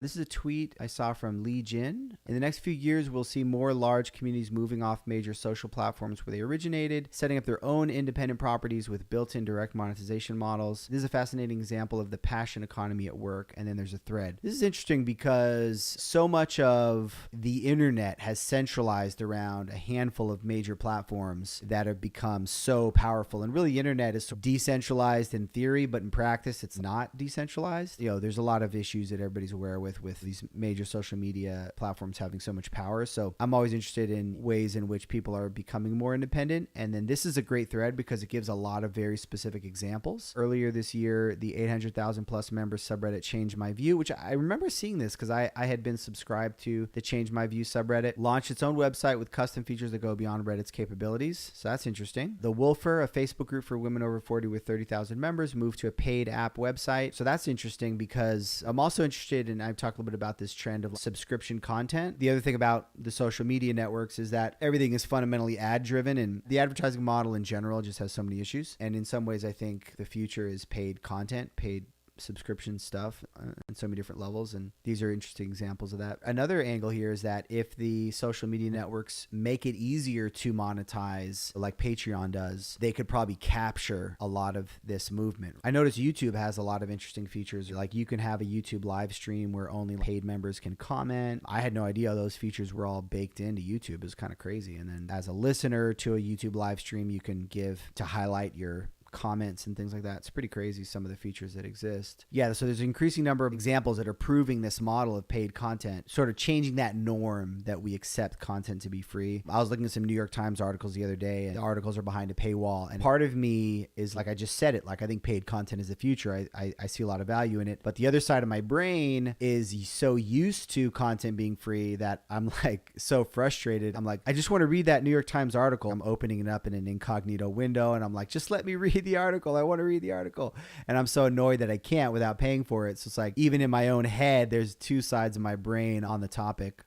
This is a tweet I saw from Li Jin. In the next few years, we'll see more large communities moving off major social platforms where they originated, setting up their own independent properties with built-in direct monetization models. This is a fascinating example of the passion economy at work. And then there's a thread. This is interesting because so much of the internet has centralized around a handful of major platforms that have become so powerful. And really, the internet is so decentralized in theory, but in practice, it's not decentralized. There's a lot of issues that everybody's aware with these major social media platforms having so much power. So I'm always interested in ways in which people are becoming more independent. And then this is a great thread because it gives a lot of very specific examples. Earlier this year, the 800,000 plus member subreddit Change My View, which I remember seeing this because I had been subscribed to the Change My View subreddit, launched its own website with custom features that go beyond Reddit's capabilities. So that's interesting. The Wolfer, a Facebook group for women over 40 with 30,000 members, moved to a paid app website. So that's interesting because I'm also interested in, I've talked a little bit about this trend of subscription content. The other thing about the social media networks is that everything is fundamentally ad driven, and the advertising model in general just has so many issues. And in some ways, I think the future is paid content, paid subscription stuff on so many different levels, and these are interesting examples of that. Another angle here is that if the social media networks make it easier to monetize like Patreon does, they could probably capture a lot of this movement. I notice YouTube has a lot of interesting features, like you can have a YouTube live stream where only paid members can comment. I had no idea those features were all baked into YouTube. It was kind of crazy. And then as a listener to a YouTube live stream, you can give to highlight your comments and things like that. It's pretty crazy, some of the features that exist. Yeah, so there's an increasing number of examples that are proving this model of paid content, sort of changing that norm that we accept content to be free. I was looking at some New York Times articles the other day, and the articles are behind a paywall. And part of me is like, I just said it, like I think paid content is the future. I see a lot of value in it. But the other side of my brain is so used to content being free that I'm like so frustrated. I'm like, I just want to read that New York Times article. I'm opening it up in an incognito window, and I'm like, just let me read the article. I want to read the article. And I'm so annoyed that I can't without paying for it. So it's like, even in my own head, there's two sides of my brain on the topic.